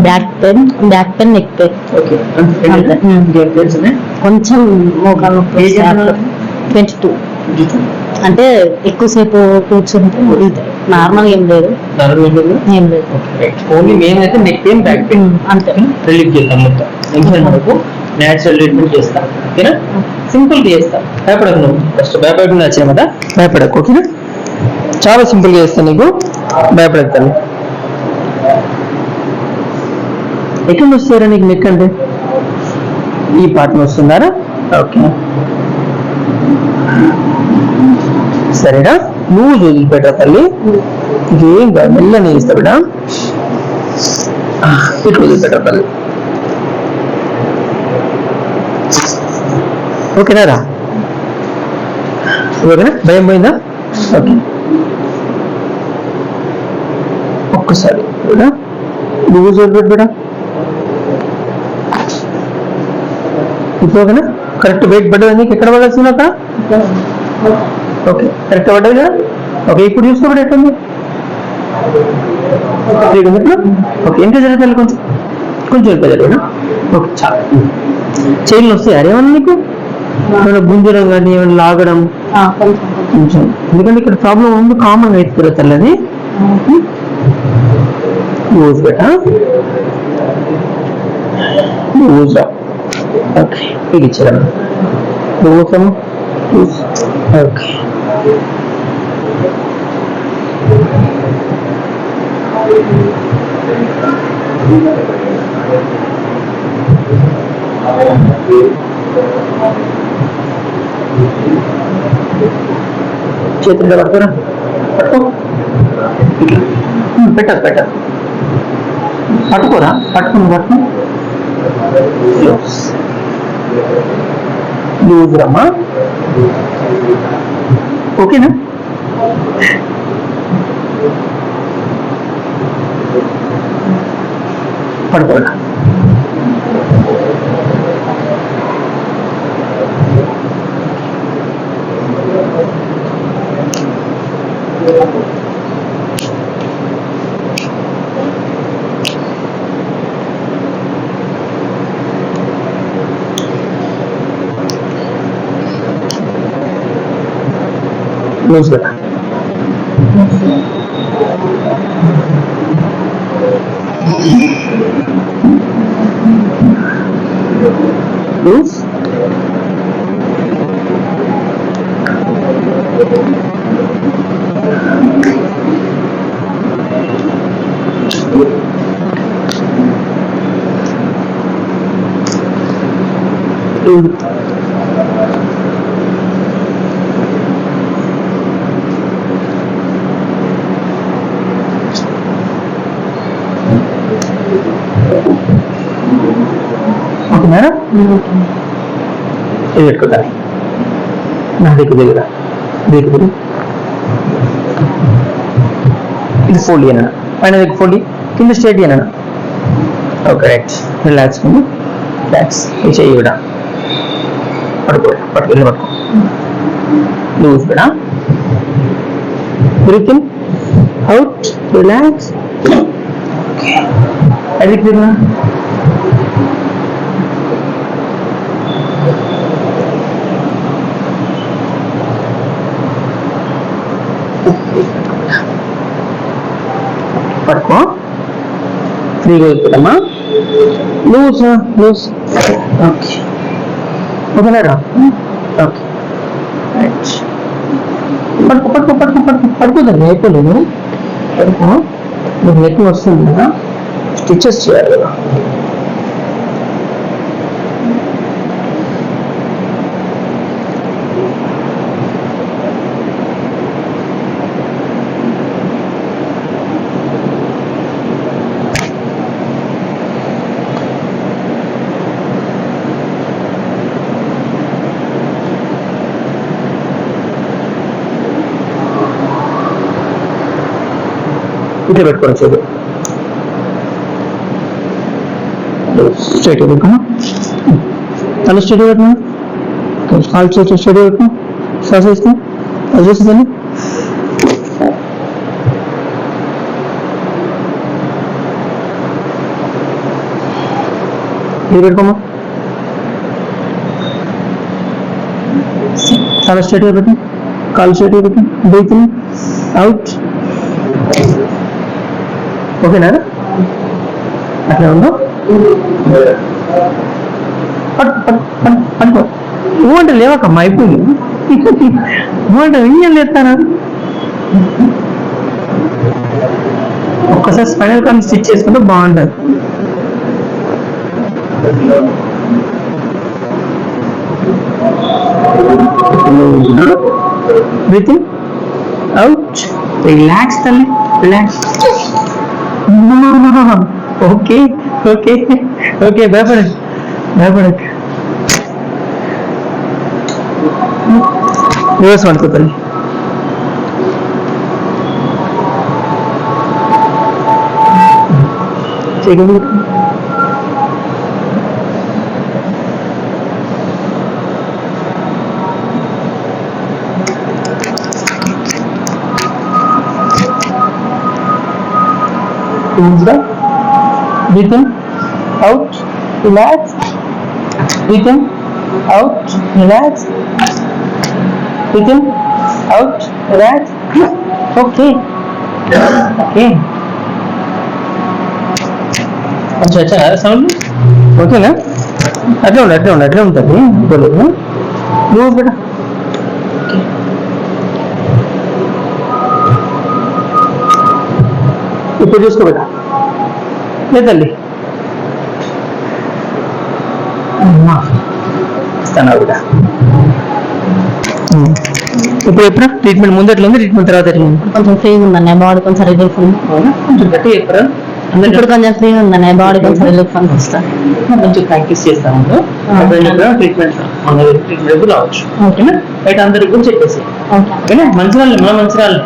Back pain neck pain okay కొంచెం మోకాలు నొప్పి 22 అంటే ఎక్కువసేపు కూర్చుంటే నార్మల్ ఏం లేదు ఏం లేదు ఓన్లీ మెయిన్ అయితే నెక్ పెయిన్ బ్యాక్ పెయిన్ అంతే రిలీఫ్ చేస్తాం మొత్తం టెన్షన్ మనకు న్యాచురల్ ట్రీట్మెంట్ చేస్తాం ఓకేనా సింపుల్ చేస్తాం భయపడకు నువ్వు ఫస్ట్ భయపడకుండా వచ్చాయి కదా భయపడకు ఓకేనా చాలా సింపుల్గా చేస్తాను నీకు భయపడతాను ఎక్కడ వస్తారా నీకు నెక్ అంటే ఈ పార్ట్ వస్తున్నారా ఓకే సరేనా నువ్వు వదిలిపెట్టా తల్లి ఇంకేం కాదు మెల్లనే ఇస్తా బిడ్డ ఇటు వదిలిపెట్టా తల్లి ఓకేనా రా ఓకేనా భయం పోయిందా ఓకే ఒక్కసారి నువ్వు వదిలిపెట్టు బిడ్డ ఇప్పుడు ఓకేనా కరెక్ట్ వెయిట్ పడ్డది నీకు ఎక్కడ పడాల్సింది అక్కడ ఓకే కరెక్ట్ పడ్డది కదా ఓకే ఇప్పుడు చూసుకోబడి ఎట్లుంది ఓకే ఇంకా జరుగుతుంది కొంచెం కొంచెం ఎక్కువ జరిగినా ఓకే చాలా చైన్లు వస్తాయి అరేమన్నా నీకు ఏమైనా గుంజడం కానీ ఏమైనా లాగడం కొంచెం ఎందుకంటే ఇక్కడ ప్రాబ్లం ఉంది కామన్ అవుతుంది తెల్లని లూజ్ బెటా లూజ్ ఓకే ఇది ఇచ్చారమ్మా లూజ్ అమ్మా లూజ్ ఓకే చేతుల్లో పట్టుకోరా పెట్టదు పెట్టదు పట్టుకోరా పట్టుకుని లూజ్ రమ్మా ఓకేనా పడుకోరా లూజ్ బెటా లూజ్ ఓకేనా ఇది పెట్టుకుంటా నా దగ్గర దగ్గర ఇది ఫోల్డ్ చేయనా పైన దగ్గర ఫోల్డ్ కింద స్ట్రేట్ చేయనా ఓకే రైట్ రిలాక్స్ రిలాక్స్ ఇది చెయ్యి కూడా పట్టుకో లూజ్ కూడా breathe in out relax okay అది క్లియర్ పట్టుకో ఫ్రీగా అయిపోతామా లూజ్ లూజ్ ఓకే ఓకేనా ఓకే పట్టుకో పట్టుకో పట్టుకో పట్టుకో పడుకోదండి అయిపోలేదు పడుకో నువ్వు నెక్ వస్తుంది కదా స్టిచెస్ చేయాలి కదా ఇట్లా పెట్టుకోండి చేదు స్ట్రైట్ పెట్టుకున్నా తల స్ట్రైట్ పెట్టుకున్నా కాల్ చేతి స్ట్రైట్ పెట్టుకున్నా శ్వాస వేసుకున్నా అది చూస్తుందండి ఇది పెట్టుకోమా. చాలా స్ట్రైట్ గా పెట్టు, కాలు స్ట్రైట్ గా పెట్టు, బ్రీత్ ఇన్ అవుట్. ఓకేనా? అట్లా ఉందో పడుకో. ఊ అంటే లేవకమ్మా, అయిపోయింది. ఊ అంటే ఇంజన్ లేస్తానా? ఒక్కసారి స్పైనల్ కార్డ్ స్టిచ్ చేసుకుంటే బాగుంటుంది. Breathe in out. రిలాక్స్ తల్లి, రిలాక్స్. ఓకే ఓకే ఓకే, భయపడకు భయపడకు. రివర్స్ పడుకో తల్లి. Breathe in, out, relax. Breathe in, out, relax. Breathe in, out, relax. Okay. Okay. अच्छा साउंड ఓకేనా? అట్లే ఉంటుంది. నువ్వు బేటా ఇప్పుడు చూసుకో బేటా. లేదండి ఇస్తాను బిడ్డ. ఇప్పుడు ఎప్పుడు ట్రీట్మెంట్ ముందు ఎట్లా ఉంది, ట్రీట్మెంట్ తర్వాత ఎట్లా ఉంది? కొంచెం ఫ్రీగా ఉందన్న, బాడీ కొంచెం రిలీఫ్ ఉంది. కొంచెం గట్టి చెప్పరా? ఇప్పుడు కొంచెం ఫ్రీగా ఉందన్న, బాడీ కొంచెం రిలీఫ్ అనిపిస్తుంది. కొంచెం ప్రాక్టీస్ చేస్తాము. ట్రీట్మెంట్ రావచ్చు. ఓకేనా? బయట అందరికి కూడా చెప్పేసి. ఓకేనా? మంచి వాళ్ళు, మన మంచి వాళ్ళు.